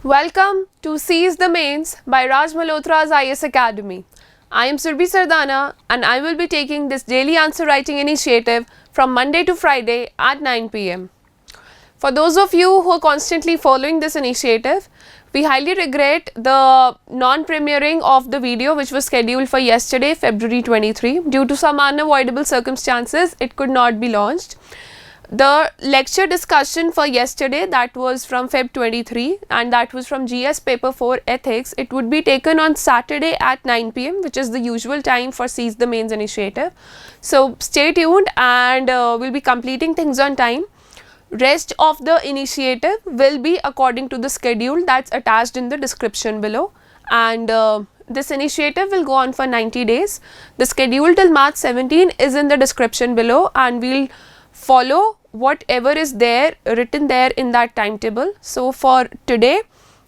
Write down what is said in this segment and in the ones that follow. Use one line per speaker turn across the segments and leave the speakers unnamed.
Welcome to Seize the Mains by Malhotra's IS Academy. I am Surbhi Sardana and I will be taking this daily answer writing initiative from Monday to Friday at 9 pm. For those of you who are constantly following this initiative, we highly regret the non-premiering of the video which was scheduled for yesterday, February 23. Due to some unavoidable circumstances, it could not be launched. The lecture discussion for yesterday, that was from Feb 23 and that was from GS paper 4 ethics, it would be taken on Saturday at 9 pm, which is the usual time for Seize the Mains initiative. So stay tuned and we'll be completing things on time. Rest of the initiative will be according to the schedule that's attached in the description below, and this initiative will go on for 90 days. The schedule till March 17 is in the description below and we'll follow whatever is there written there in that timetable. So for today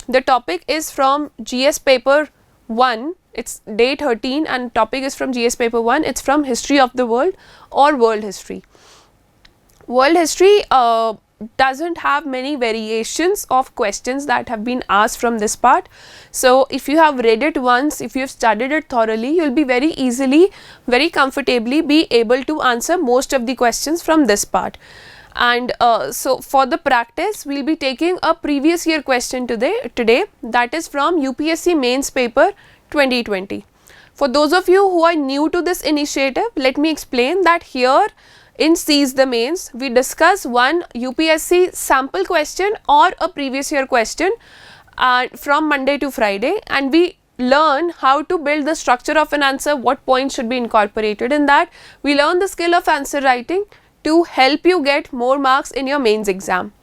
the topic is from GS paper 1, it's day 13 and topic is from GS paper 1, it's from history of the world or world history. World history doesn't have many variations of questions that have been asked from this part. So if you have read it once, if you have studied it thoroughly, you will be very easily, very comfortably be able to answer most of the questions from this part. And so for the practice, we will be taking a previous year question today that is from UPSC mains paper 2020. For those of you who are new to this initiative, let me explain that here in Seize the Mains, we discuss one UPSC sample question or a previous year question from Monday to Friday, and we learn how to build the structure of an answer, what points should be incorporated in that. We learn the skill of answer writing to help you get more marks in your mains exam.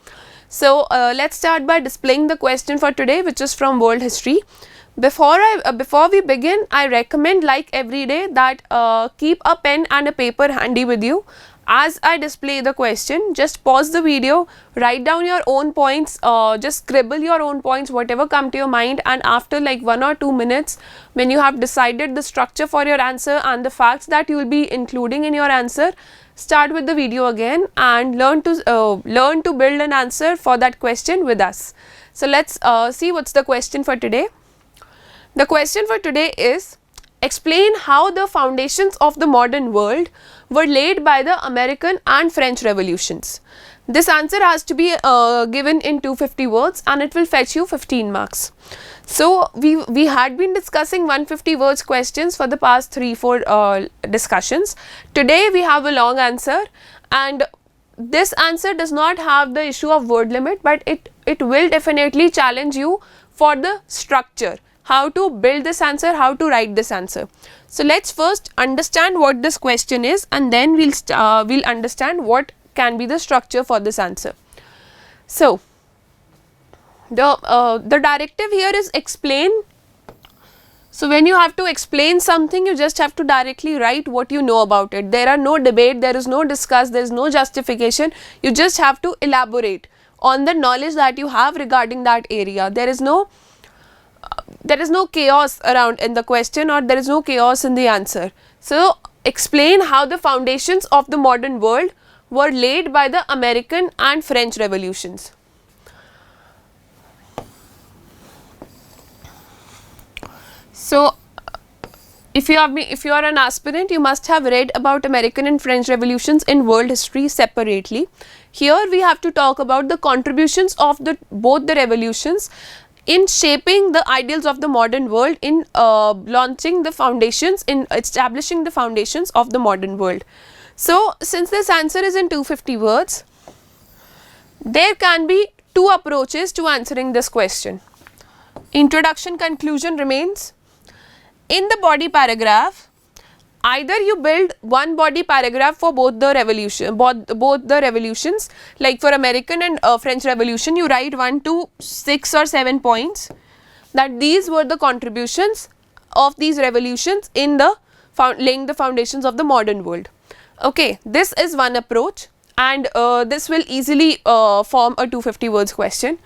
So let's start by displaying the question for today, which is from world history. Before we begin, I recommend, like every day, that keep a pen and a paper handy with you. As I display the question, just pause the video, write down your own points, just scribble your own points, whatever come to your mind, and after like 1 or 2 minutes, when you have decided the structure for your answer and the facts that you will be including in your answer, start with the video again and learn to build an answer for that question with us. So let's see what's the question for today. The question for today is, explain how the foundations of the modern world were laid by the American and French revolutions. This answer has to be given in 250 words and it will fetch you 15 marks. So we had been discussing 150 words questions for the past 3-4 discussions. Today we have a long answer, and this answer does not have the issue of word limit, but it will definitely challenge you for the structure, how to build this answer, how to write this answer. So let's first understand what this question is, and then we'll understand what can be the structure for this answer. So the directive here is explain. So when you have to explain something, you just have to directly write what you know about it. There are no debate, there is no discuss, there is no justification. You just have to elaborate on the knowledge that you have regarding that area. There is no chaos around in the question, or there is no chaos in the answer. So explain how the foundations of the modern world were laid by the American and French revolutions. So if you are an aspirant, you must have read about American and French revolutions in world history separately. Here we have to talk about the contributions of both the revolutions in shaping the ideals of the modern world, in launching the foundations, in establishing the foundations of the modern world. So since this answer is in 250 words, there can be 2 approaches to answering this question. Introduction, conclusion remains. In the body paragraph, either you build one body paragraph for both the revolutions, like for American and French revolution, you write 1 to 6 or 7 points that these were the contributions of these revolutions in the laying the foundations of the modern world. Okay, this is one approach, and this will easily form a 250 words question.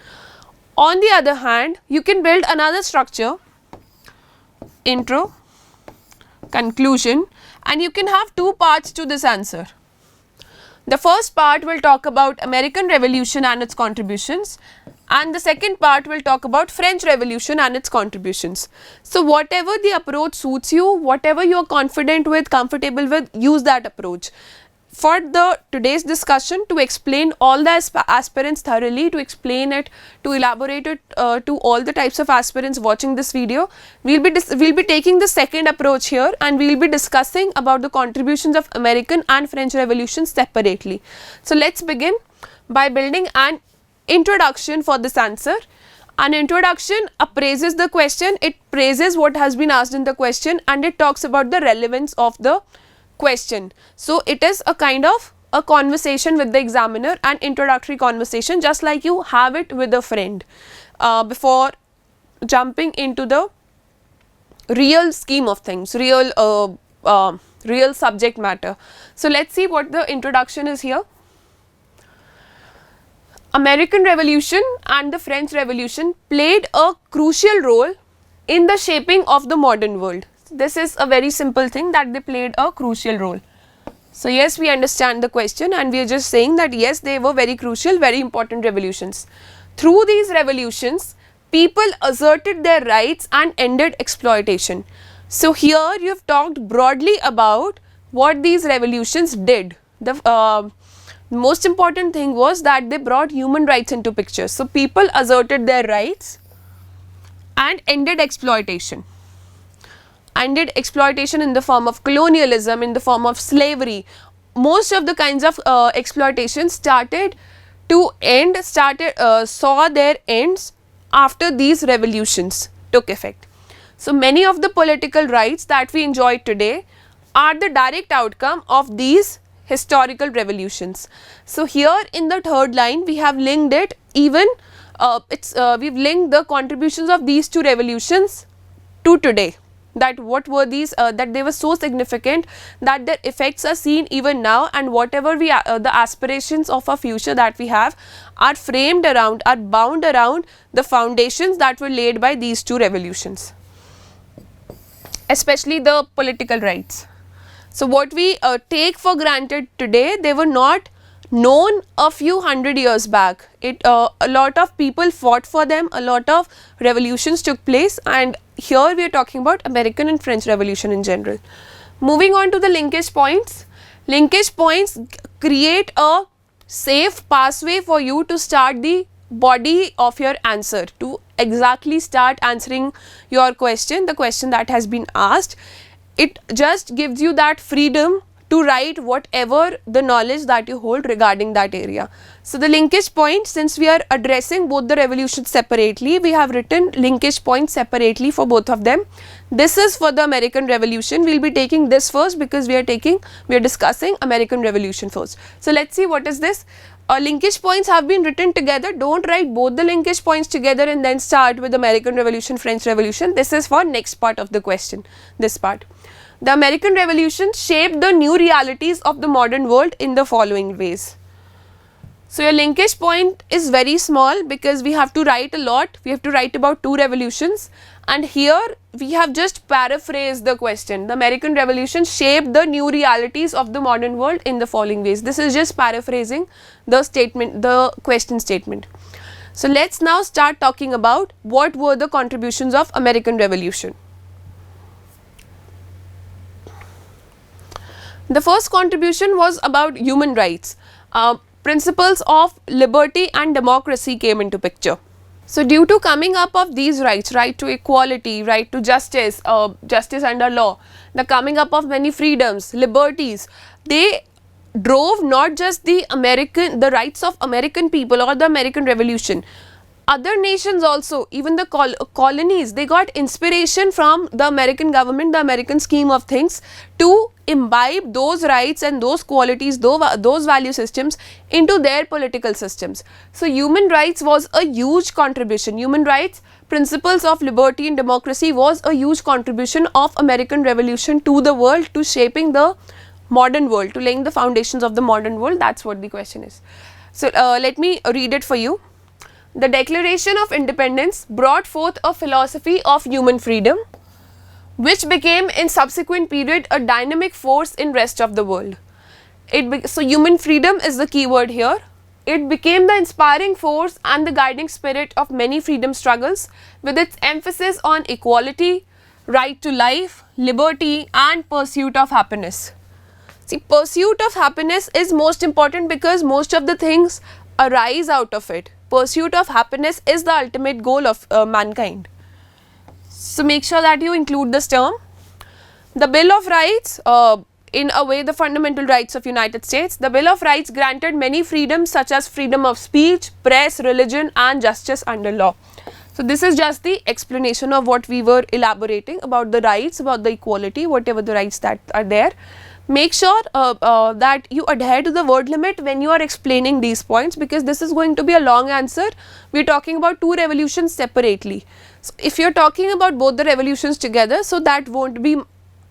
On the other hand, you can build another structure, intro, conclusion, and you can have 2 parts to this answer. The first part will talk about American Revolution and its contributions, and the second part will talk about French Revolution and its contributions. So whatever the approach suits you, whatever you are confident with, comfortable with, use that approach. For the today's discussion, to explain all the aspirants thoroughly, to explain it, to elaborate it to all the types of aspirants watching this video, we'll be taking the second approach here, and we'll be discussing about the contributions of American and French Revolutions separately. So let's begin by building an introduction for this answer. An introduction appraises the question, it praises what has been asked in the question, and it talks about the relevance of the question. So it is a kind of a conversation with the examiner, an introductory conversation, just like you have it with a friend before jumping into the real scheme of things, real subject matter. So let's see what the introduction is here. American Revolution and the French Revolution played a crucial role in the shaping of the modern world. This is a very simple thing, that they played a crucial role. So yes, we understand the question, and we are just saying that yes, they were very crucial, very important revolutions. Through these revolutions, people asserted their rights and ended exploitation. So here you have talked broadly about what these revolutions did. The most important thing was that they brought human rights into picture. So people asserted their rights and ended exploitation. Ended exploitation in the form of colonialism, in the form of slavery. Most of the kinds of exploitation saw their ends after these revolutions took effect. So many of the political rights that we enjoy today are the direct outcome of these historical revolutions. So here in the third line we have linked it, even we've linked the contributions of these two revolutions to today. That what were these, that they were so significant that their effects are seen even now, and whatever we the aspirations of our future that we have are framed around, are bound around the foundations that were laid by these two revolutions, especially the political rights. So what we take for granted today, they were not known a few hundred years back. A lot of people fought for them, a lot of revolutions took place, and here we are talking about American and French Revolution in general. Moving on to the linkage points. Linkage points create a safe pathway for you to start the body of your answer, to exactly start answering your question, the question that has been asked. It just gives you that freedom to write whatever the knowledge that you hold regarding that area. So the linkage point, since we are addressing both the revolutions separately, we have written linkage points separately for both of them. This is for the American Revolution. We will be taking this first because we are discussing American Revolution first. So let's see what is this. Linkage points have been written together. Don't write both the linkage points together and then start with American Revolution, French Revolution. This is for next part of the question, this part. The American Revolution shaped the new realities of the modern world in the following ways. So your linkage point is very small because we have to write a lot. We have to write about two revolutions, and here we have just paraphrased the question. The American Revolution shaped the new realities of the modern world in the following ways. This is just paraphrasing the statement, the question statement. So let's now start talking about what were the contributions of American Revolution. The first contribution was about human rights. Principles of liberty and democracy came into picture. So due to coming up of these rights, right to equality, right to justice, justice under law, the coming up of many freedoms, liberties, they drove not just the rights of American people or the American Revolution. Other nations also, even the colonies, they got inspiration from the American government, the American scheme of things, to imbibe those rights and those qualities, those value systems into their political systems. So human rights was a huge contribution. Human rights, principles of liberty and democracy was a huge contribution of American Revolution to the world, to shaping the modern world, to laying the foundations of the modern world. That's what the question is. So let me read it for you. The Declaration of Independence brought forth a philosophy of human freedom, which became in subsequent period a dynamic force in rest of the world. So human freedom is the key word here. It became the inspiring force and the guiding spirit of many freedom struggles, with its emphasis on equality, right to life, liberty, and pursuit of happiness. See, pursuit of happiness is most important because most of the things arise out of it. Pursuit of happiness is the ultimate goal of mankind. So make sure that you include this term. The Bill of Rights, in a way the fundamental rights of United States, the Bill of Rights granted many freedoms such as freedom of speech, press, religion and justice under law. So this is just the explanation of what we were elaborating about the rights, about the equality, whatever the rights that are there. Make sure that you adhere to the word limit when you are explaining these points, because this is going to be a long answer. We are talking about two revolutions separately. So if you are talking about both the revolutions together, so that won't be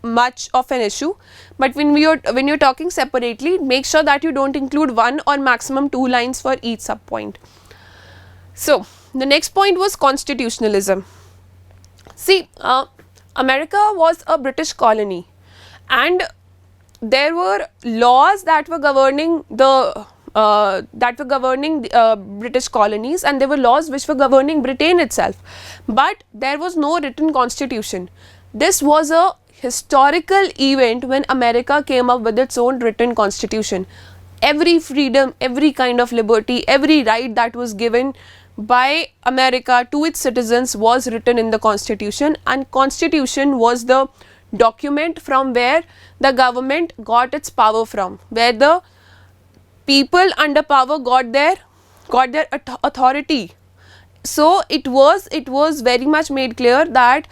much of an issue, but when you're talking separately, make sure that you don't include one or maximum two lines for each sub point. So the next point was constitutionalism. See, America was a British colony, and there were laws that were governing the British colonies, and there were laws which were governing Britain itself, but there was no written constitution. This was a historical event when America came up with its own written constitution. Every freedom, every kind of liberty, every right that was given by America to its citizens was written in the constitution, and constitution was the document from where the government got its power from, where the people under power got their authority. So it was very much made clear that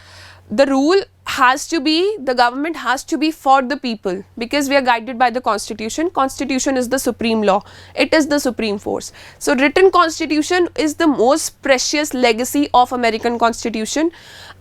the rule has to be, the government has to be for the people, because we are guided by the constitution. Constitution is the supreme law, it is the supreme force. So written constitution is the most precious legacy of American Constitution,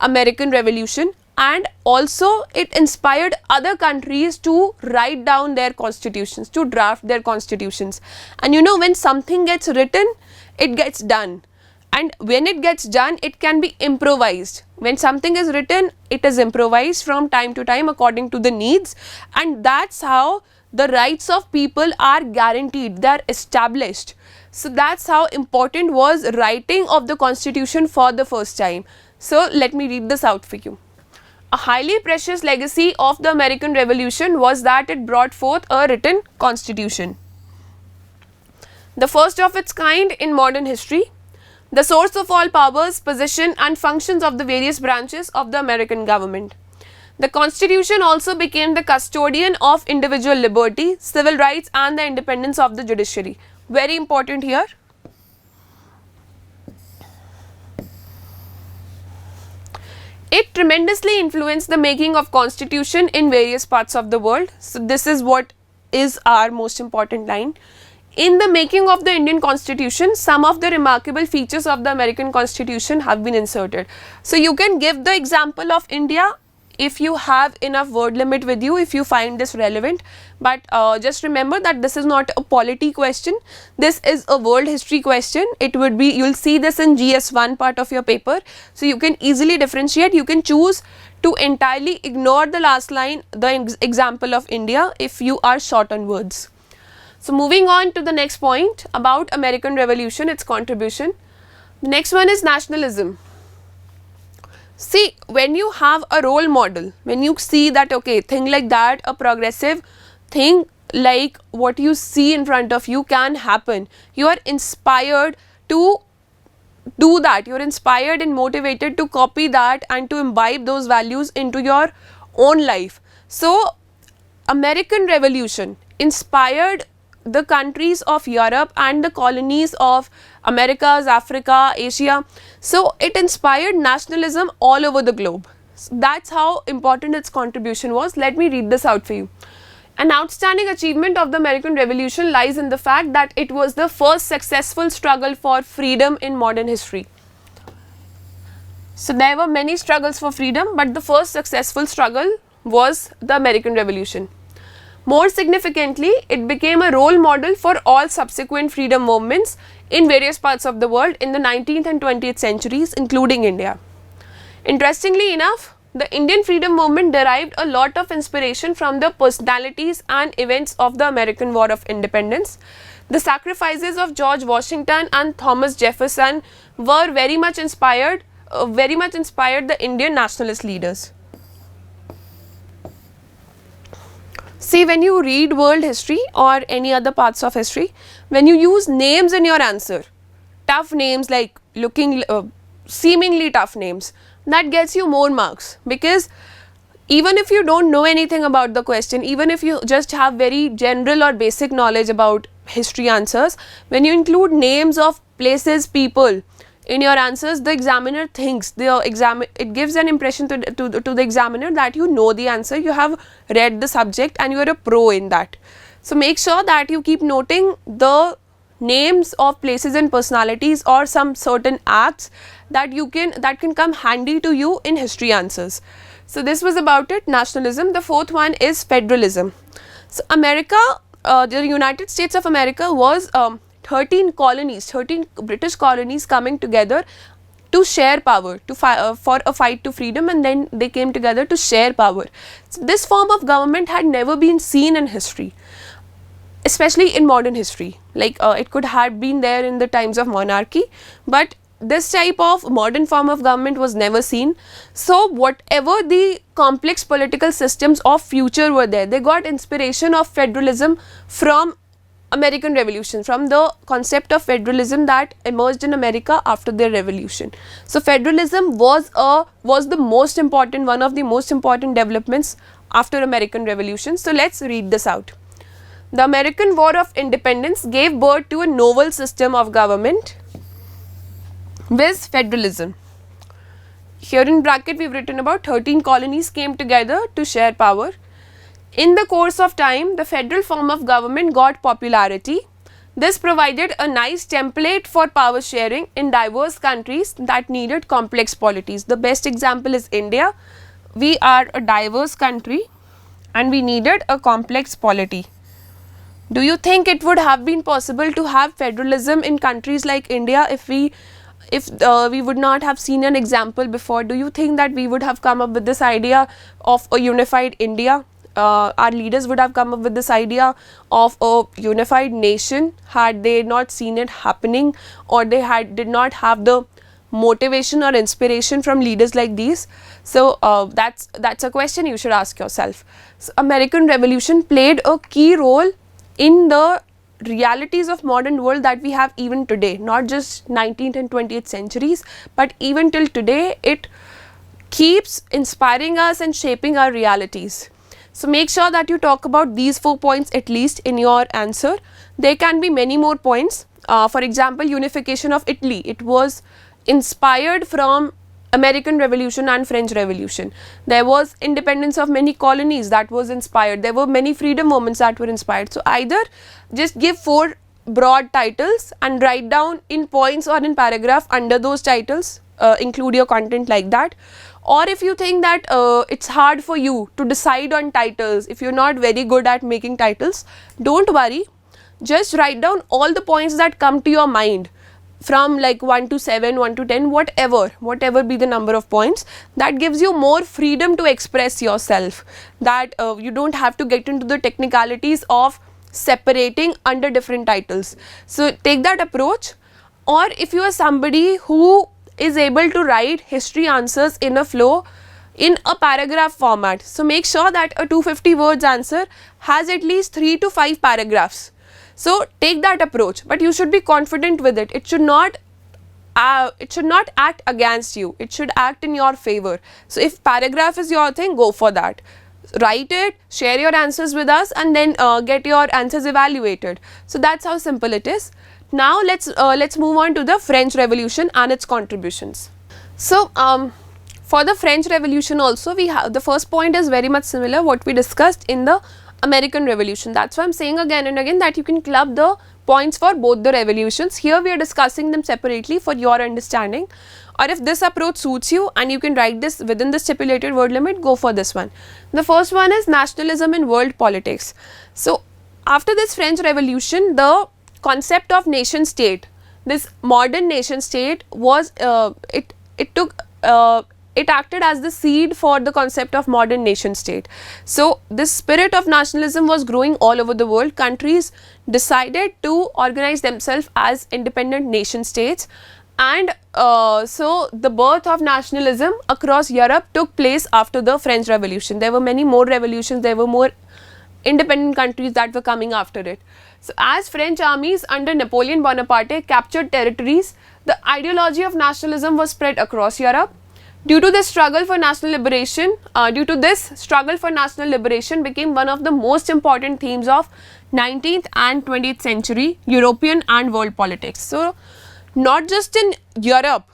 American Revolution, and also it inspired other countries to write down their constitutions, to draft their constitutions. And you know, when something gets written, it gets done, and when it gets done, it can be improvised. When something is written, it is improvised from time to time according to the needs, and that's how the rights of people are guaranteed, they are established. So that's how important was writing of the constitution for the first time. So let me read this out for you. A highly precious legacy of the American Revolution was that it brought forth a written constitution, the first of its kind in modern history, the source of all powers, position and functions of the various branches of the American government. The Constitution also became the custodian of individual liberty, civil rights and the independence of the judiciary. Very important here. It tremendously influenced the making of constitution in various parts of the world. So this is what is our most important line. In the making of the Indian Constitution, some of the remarkable features of the American Constitution have been inserted. So you can give the example of India if you have enough word limit with you, if you find this relevant, but just remember that this is not a polity question, this is a world history question. It would be, you will see this in GS1 part of your paper, so you can easily differentiate. You can choose to entirely ignore the last line, the example of India, if you are short on words. So moving on to the next point about American Revolution, its contribution. The next one is nationalism. See, when you have a role model, when you see that, okay, thing like that, a progressive thing like what you see in front of you can happen, you are inspired to do that, you are inspired and motivated to copy that and to imbibe those values into your own life. So American Revolution inspired the countries of Europe and the colonies of Americas, Africa, Asia. So it inspired nationalism all over the globe. So that's how important its contribution was. Let me read this out for you. An outstanding achievement of the American Revolution lies in the fact that it was the first successful struggle for freedom in modern history. So there were many struggles for freedom, but the first successful struggle was the American Revolution. More significantly, it became a role model for all subsequent freedom movements in various parts of the world in the 19th and 20th centuries, including India. Interestingly enough, the Indian freedom movement derived a lot of inspiration from the personalities and events of the American War of Independence. The sacrifices of George Washington and Thomas Jefferson were very much inspired the Indian nationalist leaders. See, when you read world history or any other parts of history, when you use names in your answer, tough names like seemingly tough names, that gets you more marks, because even if you don't know anything about the question, even if you just have very general or basic knowledge about history answers, when you include names of places, people in your answers, the examiner thinks, it gives an impression to the examiner that you know the answer, you have read the subject and you are a pro in that. So make sure that you keep noting the names of places and personalities or some certain acts that can come handy to you in history answers. So this was about it, nationalism. The fourth one is federalism. So America, the United States of America was 13 British colonies coming together to share power, for a fight to freedom, and then they came together to share power. So this form of government had never been seen in history, especially in modern history. Like it could have been there in the times of monarchy, but this type of modern form of government was never seen. So whatever the complex political systems of future were there, they got inspiration of federalism from American Revolution, from the concept of federalism that emerged in America after their revolution. So federalism was the most important, one of the most important developments after American Revolution. So let's read this out. The American War of Independence gave birth to a novel system of government, viz. Federalism. Here in bracket we have written about 13 colonies came together to share power. In the course of time, the federal form of government got popularity. This provided a nice template for power sharing in diverse countries that needed complex polities. The best example is India. We are a diverse country and we needed a complex polity. Do you think it would have been possible to have federalism in countries like India if we would not have seen an example before? Do you think that we would have come up with this idea of a unified India? Our leaders would have come up with this idea of a unified nation had they not seen it happening, or they did not have the motivation or inspiration from leaders like these? So that's a question you should ask yourself. So American Revolution played a key role in the realities of modern world that we have even today, not just 19th and 20th centuries, but even till today it keeps inspiring us and shaping our realities. So make sure that you talk about these 4 points at least in your answer. There can be many more points. For example, unification of Italy, it was inspired from American Revolution and French Revolution. There was independence of many colonies that was inspired. There were many freedom movements that were inspired. So either just give 4 broad titles and write down in points or in paragraph under those titles, include your content like that. Or if you think that it's hard for you to decide on titles, if you're not very good at making titles, don't worry, just write down all the points that come to your mind, from like 1 to 7, 1 to 10, whatever be the number of points. That gives you more freedom to express yourself, that you don't have to get into the technicalities of separating under different titles. So take that approach. Or if you are somebody who is able to write history answers in a flow, in a paragraph format, so make sure that a 250 words answer has at least 3 to 5 paragraphs. So take that approach, but you should be confident with it. It should not act against you. It should act in your favor. So if paragraph is your thing, go for that. Write it, share your answers with us, and then get your answers evaluated. So that's how simple it is. Now let's move on to the French Revolution and its contributions. So for the French Revolution also, we have the first point is very much similar what we discussed in the American Revolution. That's why I'm saying again and again that you can club the points for both the revolutions. Here we are discussing them separately for your understanding. Or if this approach suits you and you can write this within the stipulated word limit, go for this one. The first one is nationalism in world politics. So after this French Revolution, the concept of nation state, this modern nation state was it took it acted as the seed for the concept of modern nation state. So this spirit of nationalism was growing all over the world. Countries decided to organize themselves as independent nation states, and so the birth of nationalism across Europe took place after the French Revolution. There were many more revolutions, there were more independent countries that were coming after it. So as French armies under Napoleon Bonaparte captured territories, the ideology of nationalism was spread across Europe. Due to this struggle for national liberation, became one of the most important themes of 19th and 20th century European and world politics. So not just in Europe,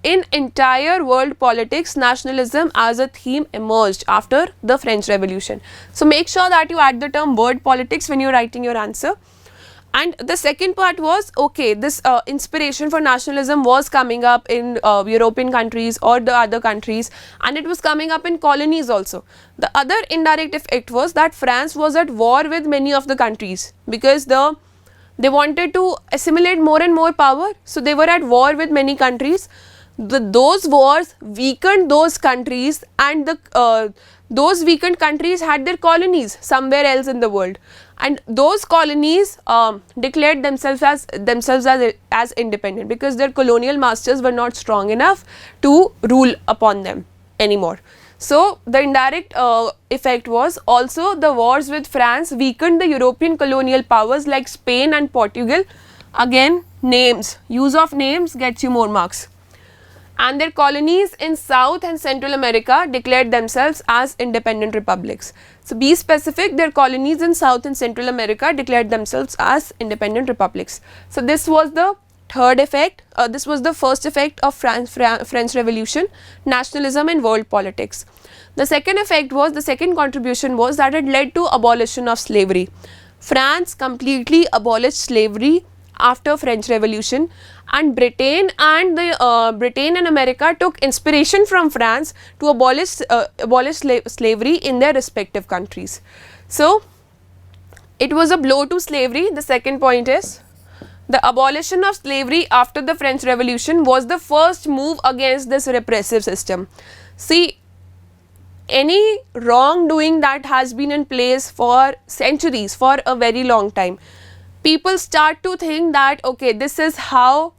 in entire world politics, nationalism as a theme emerged after the French Revolution. So make sure that you add the term world politics when you are writing your answer. And the second part was, okay, this inspiration for nationalism was coming up in European countries or the other countries, and it was coming up in colonies also. The other indirect effect was that France was at war with many of the countries, because they wanted to assimilate more and more power, so they were at war with many countries. Those wars weakened those countries, and those weakened countries had their colonies somewhere else in the world, and those colonies declared themselves as independent, because their colonial masters were not strong enough to rule upon them anymore. So the indirect effect was also the wars with France weakened the European colonial powers like Spain and Portugal. Again, names, use of names gets you more marks. And their colonies in South and Central America declared themselves as independent republics. So be specific, their colonies in South and Central America declared themselves as independent republics. So this was the third effect, this was the first effect of French Revolution, nationalism in world politics. The second effect was, the second contribution was that it led to abolition of slavery. France completely abolished slavery after French Revolution, and Britain and America took inspiration from France to abolish slavery in their respective countries. So it was a blow to slavery. The second point is, the abolition of slavery after the French Revolution was the first move against this repressive system. See, any wrongdoing that has been in place for centuries, for a very long time, people start to think that, okay, this is how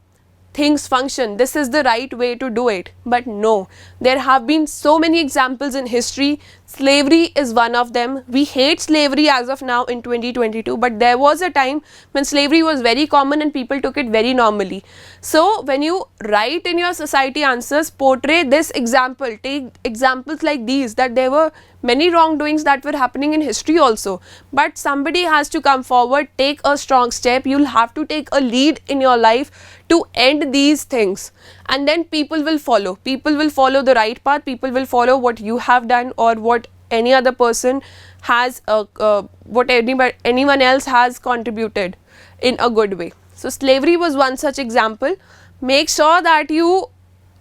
things function, this is the right way to do it. But no, there have been so many examples in history. Slavery is one of them. We hate slavery as of now in 2022, but there was a time when slavery was very common and people took it very normally. So when you write in your society answers, portray this example, take examples like these, that there were many wrongdoings that were happening in history also, but somebody has to come forward, take a strong step. You'll have to take a lead in your life to end these things, and then people will follow. People will follow the right path, people will follow what you have done or what any other person has, what anyone else has contributed in a good way. So slavery was one such example. Make sure that you,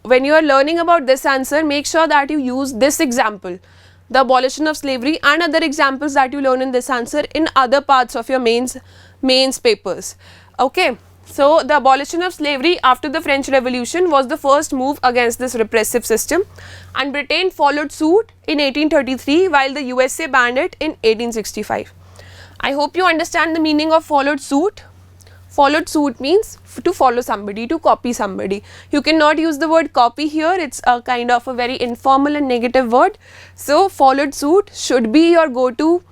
when you are learning about this answer, make sure that you use this example, the abolition of slavery, and other examples that you learn in this answer in other parts of your mains papers. Okay. So the abolition of slavery after the French Revolution was the first move against this repressive system, and Britain followed suit in 1833 while the USA banned it in 1865. I hope you understand the meaning of followed suit. Followed suit means to follow somebody, to copy somebody. You cannot use the word copy here, it's a kind of a very informal and negative word. So followed suit should be your go-to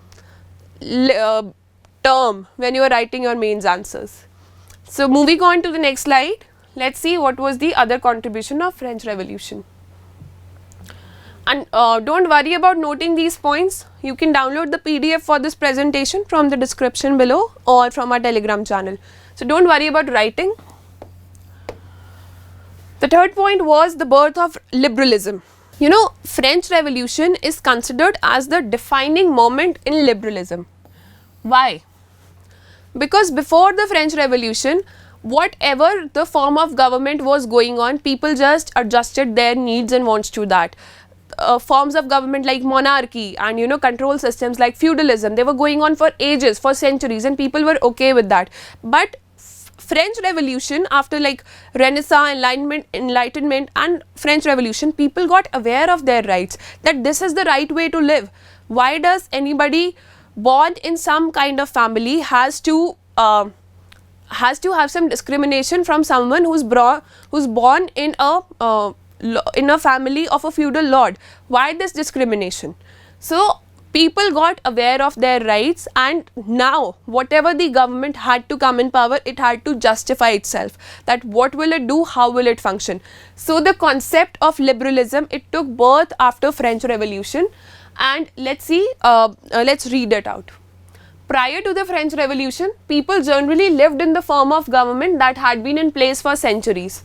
term when you are writing your mains answers. So moving on to the next slide, let's see what was the other contribution of French Revolution. And don't worry about noting these points. You can download the PDF for this presentation from the description below or from our Telegram channel. So don't worry about writing. The third point was the birth of liberalism. You know, French Revolution is considered as the defining moment in liberalism. Why? Because before the French Revolution, whatever the form of government was going on, people just adjusted their needs and wants to that. Forms of government like monarchy and control systems like feudalism, they were going on for ages, for centuries, and people were okay with that. But French Revolution, after like Renaissance, Enlightenment and French Revolution, people got aware of their rights, that this is the right way to live. Why does anybody born in some kind of family has to have some discrimination from someone who's born in a family of a feudal lord? Why this discrimination? So people got aware of their rights, and now whatever the government had to come in power, it had to justify itself, that what will it do, how will it function. So the concept of liberalism, it took birth after French Revolution, and let's see, let's read it out. Prior to the French Revolution, people generally lived in the form of government that had been in place for centuries.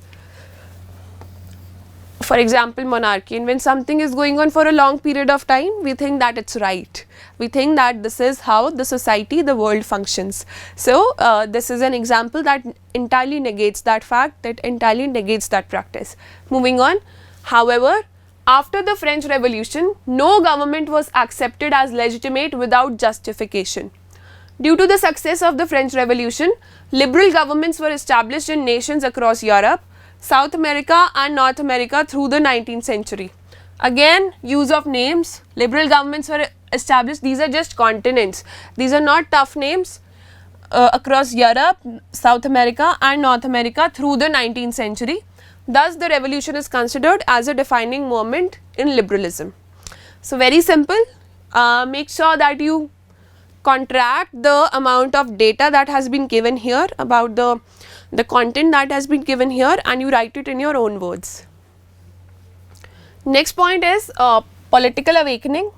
For example, monarchy. And when something is going on for a long period of time, we think that it's right. We think that this is how the society, the world functions. So, this is an example that entirely negates that fact, that entirely negates that practice. Moving on. However, after the French Revolution, no government was accepted as legitimate without justification. Due to the success of the French Revolution, liberal governments were established in nations across Europe, South America and North America through the 19th century. Again, use of names, liberal governments were established. These are just continents. These are not tough names. Across Europe, South America and North America through the 19th century. Thus, the revolution is considered as a defining moment in liberalism. So, very simple. Make sure that you contract the amount of data that has been given here about the content that has been given here, and you write it in your own words. Next point is political awakening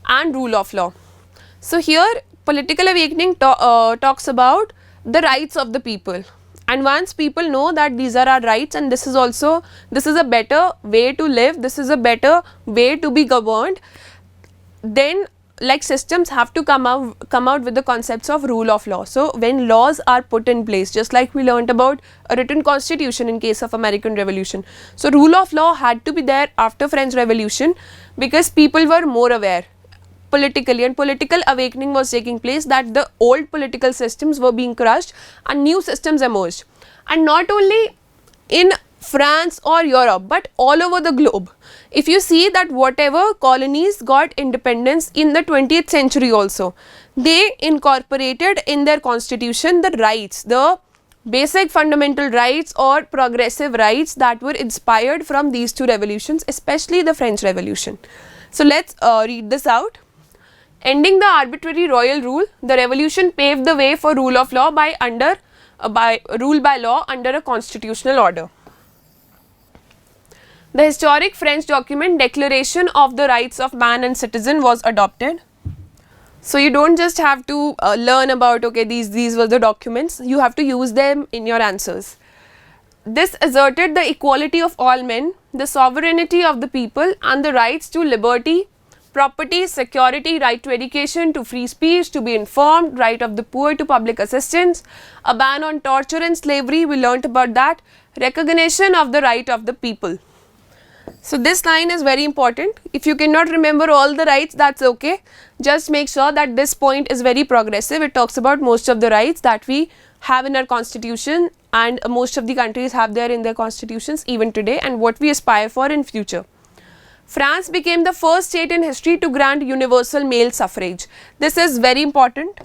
and rule of law. So here political awakening talks about the rights of the people, and once people know that these are our rights and this is a better way to live, this is a better way to be governed, then like systems have to come out with the concepts of rule of law. So when laws are put in place, just like we learnt about a written constitution in case of American Revolution. So rule of law had to be there after French Revolution because people were more aware politically, and political awakening was taking place, that the old political systems were being crushed and new systems emerged. And not only in France or Europe, but all over the globe. If you see that whatever colonies got independence in the 20th century also, they incorporated in their constitution the rights, the basic fundamental rights or progressive rights that were inspired from these two revolutions, especially the French Revolution. So let's read this out. Ending the arbitrary royal rule, the revolution paved the way for rule of law by rule by law under a constitutional order. The historic French document Declaration of the Rights of Man and Citizen was adopted. So you don't just have to learn about, okay, these were the documents, you have to use them in your answers. This asserted the equality of all men, the sovereignty of the people and the rights to liberty, property, security, right to education, to free speech, to be informed, right of the poor to public assistance, a ban on torture and slavery, we learnt about that, recognition of the right of the people. So this line is very important. If you cannot remember all the rights, that's okay. Just make sure that this point is very progressive. It talks about most of the rights that we have in our constitution, and most of the countries have there in their constitutions even today, and what we aspire for in future. France became the first state in history to grant universal male suffrage. This is very important.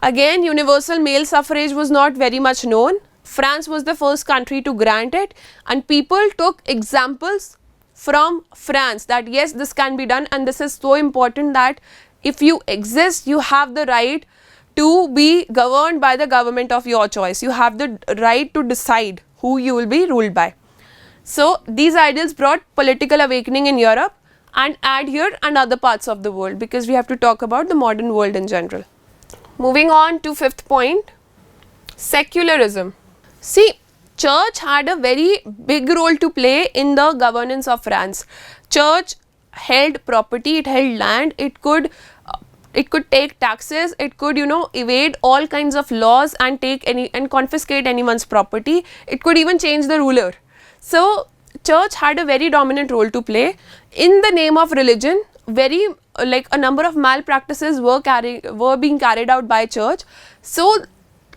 Again, universal male suffrage was not very much known. France was the first country to grant it, and people took examples from France that yes, this can be done, and this is so important that if you exist, you have the right to be governed by the government of your choice. You have the right to decide who you will be ruled by. So these ideals brought political awakening in Europe, and add here and other parts of the world, because we have to talk about the modern world in general. Moving on to fifth point, secularism. See, church had a very big role to play in the governance of France. Church held property, it held land, it could take taxes, it could, evade all kinds of laws and confiscate anyone's property. It could even change the ruler. So church had a very dominant role to play. In the name of religion, a number of malpractices were being carried out by church. So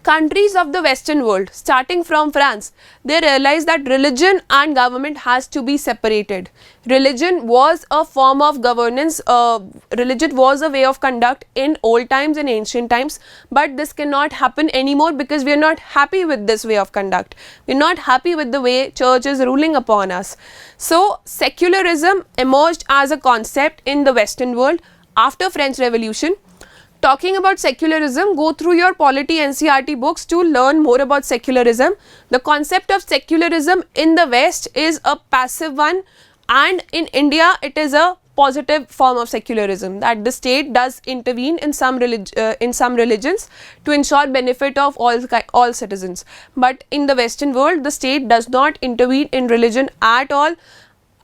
countries of the Western world, starting from France, they realized that religion and government has to be separated. Religion was a form of governance, religion was a way of conduct in old times, in ancient times, but this cannot happen anymore because we are not happy with this way of conduct. We are not happy with the way church is ruling upon us. So, secularism emerged as a concept in the Western world after French Revolution. Talking about secularism, go through your polity NCERT books to learn more about secularism. The concept of secularism in the West is a passive one, and in India it is a positive form of secularism, that the state does intervene in some religions to ensure benefit of all citizens. But in the Western world, the state does not intervene in religion at all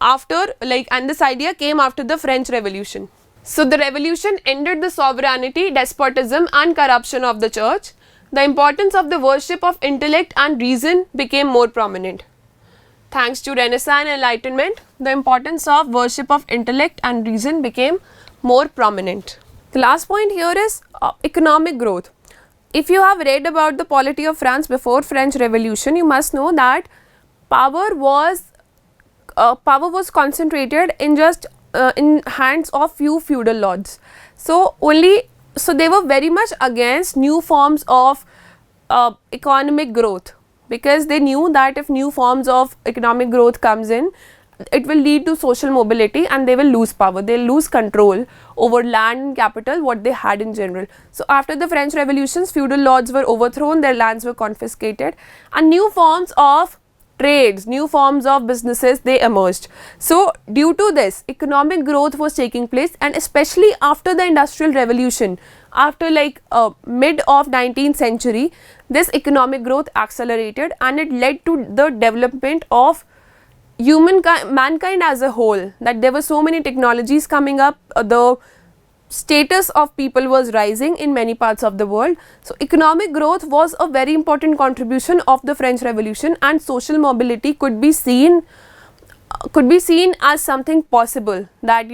and this idea came after the French Revolution. So, the revolution ended the sovereignty, despotism and corruption of the church. The importance of the worship of intellect and reason became more prominent. Thanks to Renaissance and Enlightenment, the importance of worship of intellect and reason became more prominent. The last point here is economic growth. If you have read about the polity of France before French Revolution, you must know that power was concentrated in just in hands of few feudal lords. So they were very much against new forms of economic growth, because they knew that if new forms of economic growth comes in, it will lead to social mobility and they will lose power, they will lose control over land and capital what they had in general. So, after the French Revolutions, feudal lords were overthrown, their lands were confiscated and new forms of trades, new forms of businesses, they emerged. So, due to this, economic growth was taking place, and especially after the Industrial Revolution, after mid of 19th century, this economic growth accelerated and it led to the development of mankind as a whole, that there were so many technologies coming up, the status of people was rising in many parts of the world. So, economic growth was a very important contribution of the French Revolution, and social mobility could be seen as something possible, that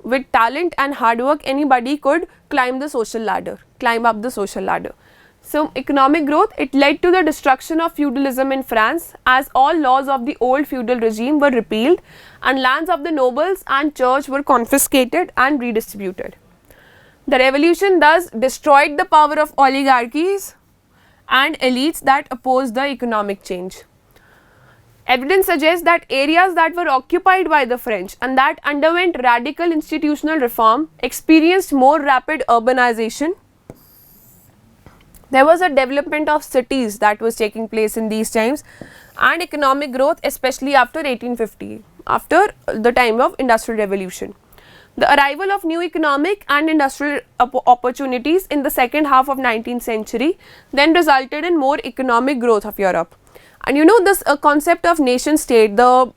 with talent and hard work anybody could climb up the social ladder. So, economic growth, it led to the destruction of feudalism in France, as all laws of the old feudal regime were repealed and lands of the nobles and church were confiscated and redistributed. The revolution thus destroyed the power of oligarchies and elites that opposed the economic change. Evidence suggests that areas that were occupied by the French and that underwent radical institutional reform experienced more rapid urbanization. There was a development of cities that was taking place in these times, and economic growth, especially after 1850, after the time of Industrial Revolution. The arrival of new economic and industrial opportunities in the second half of 19th century then resulted in more economic growth of Europe. And this concept of nation state, the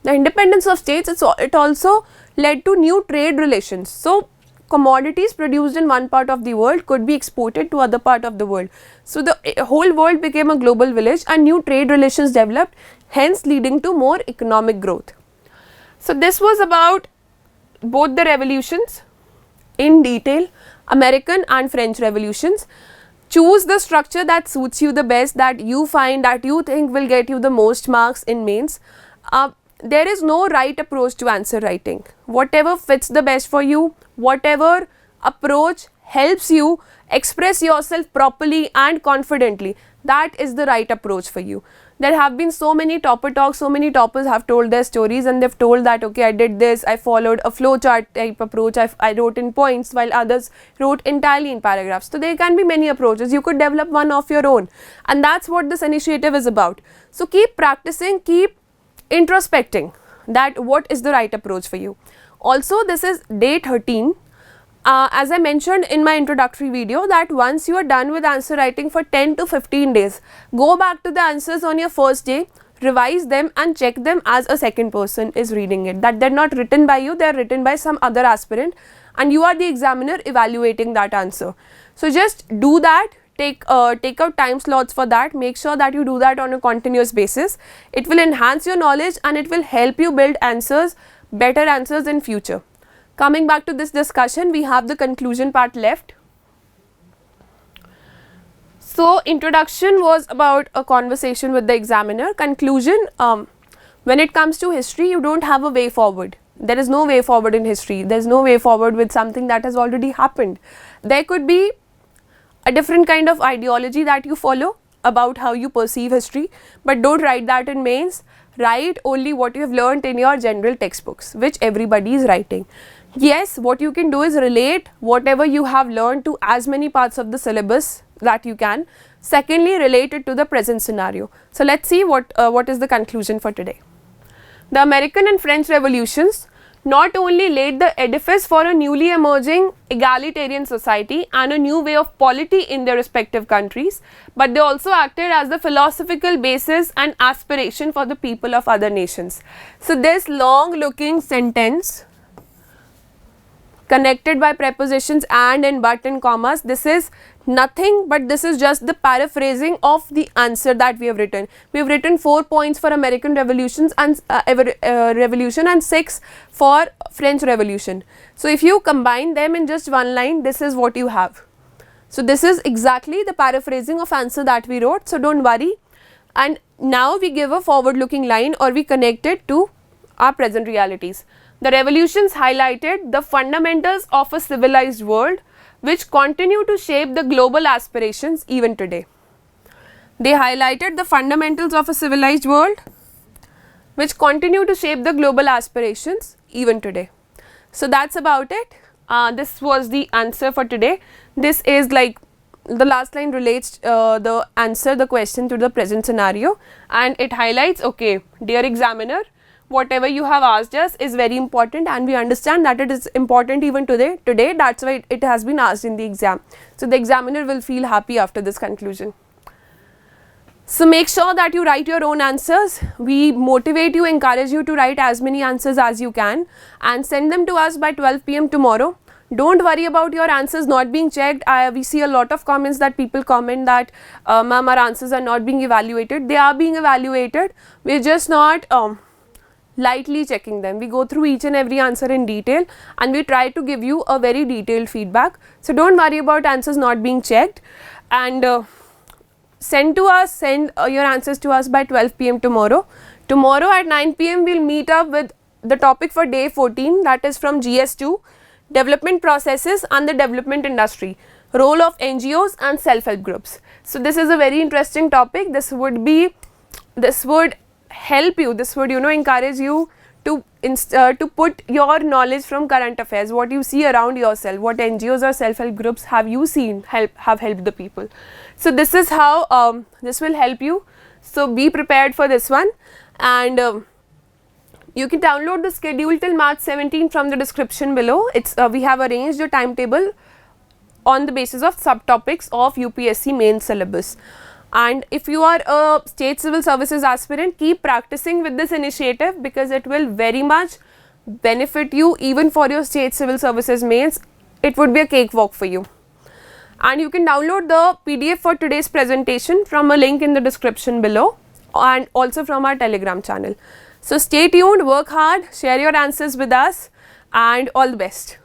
independence of states, it also led to new trade relations. So, commodities produced in one part of the world could be exported to other part of the world. So, the whole world became a global village and new trade relations developed, hence leading to more economic growth. So, this was about both the revolutions in detail, American and French revolutions. Choose the structure that suits you the best, that you find, that you think will get you the most marks in mains. There is no right approach to answer writing. Whatever fits the best for you, whatever approach helps you express yourself properly and confidently, that is the right approach for you. There have been so many topper talks, so many toppers have told their stories and they've told that, okay, I did this, I followed a flowchart type approach, I wrote in points while others wrote entirely in paragraphs. So, there can be many approaches, you could develop one of your own, and that's what this initiative is about. So, keep practicing, keep introspecting that what is the right approach for you. Also, this is day 13. As I mentioned in my introductory video, that once you are done with answer writing for 10 to 15 days, go back to the answers on your first day, revise them and check them as a second person is reading it, that they are not written by you, they are written by some other aspirant and you are the examiner evaluating that answer. So, just do that. Take out time slots for that, make sure that you do that on a continuous basis. It will enhance your knowledge and it will help you build answers, better answers in future. Coming back to this discussion, we have the conclusion part left. So introduction was about a conversation with the examiner. Conclusion, when it comes to history, you don't have a way forward. There is no way forward in history. There is no way forward with something that has already happened. There could be a different kind of ideology that you follow about how you perceive history, but don't write that in mains. Write only what you have learnt in your general textbooks, which everybody is writing. Yes, what you can do is relate whatever you have learned to as many parts of the syllabus that you can. Secondly, relate it to the present scenario. So let's see what is the conclusion for today. The American and French revolutions not only laid the edifice for a newly emerging egalitarian society and a new way of polity in their respective countries, but they also acted as the philosophical basis and aspiration for the people of other nations. So this long looking sentence connected by prepositions and but and commas, this is nothing but this is just the paraphrasing of the answer that we have written. We have written 4 points for American revolutions and revolution and 6 for French revolution. So if you combine them in just one line, this is what you have. So this is exactly the paraphrasing of answer that we wrote, so don't worry. And now we give a forward looking line, or we connect it to our present realities. The revolutions highlighted the fundamentals of a civilized world which continue to shape the global aspirations even today. They highlighted the fundamentals of a civilized world which continue to shape the global aspirations even today. So that's about it. This was the answer for today. This is like the last line relates the answer, the question to the present scenario, and it highlights, okay, dear examiner, whatever you have asked us is very important and we understand that it is important even today, that's why it has been asked in the exam. So the examiner will feel happy after this conclusion. So make sure that you write your own answers. We motivate you, encourage you to write as many answers as you can and send them to us by 12 p.m. tomorrow. Don't worry about your answers not being checked. We see a lot of comments that people comment that ma'am, our answers are not being evaluated. They are being evaluated. We're just not lightly checking them. We go through each and every answer in detail and we try to give you a very detailed feedback. So don't worry about answers not being checked, and send your answers to us by 12 p.m. tomorrow. Tomorrow at 9 p.m. we'll meet up with the topic for day 14, that is from GS2, development processes and the development industry, role of NGOs and self-help groups. So this is a very interesting topic. This would help you, this would encourage you to put your knowledge from current affairs, what you see around yourself, what NGOs or self-help groups have you seen have helped the people. So this is how this will help you. So be prepared for this one, and you can download the schedule till March 17 from the description below. It's we have arranged a timetable on the basis of subtopics of UPSC main syllabus. And if you are a state civil services aspirant, keep practicing with this initiative because it will very much benefit you even for your state civil services mains. It would be a cakewalk for you. And you can download the PDF for today's presentation from a link in the description below and also from our Telegram channel. So stay tuned, work hard, share your answers with us, and all the best.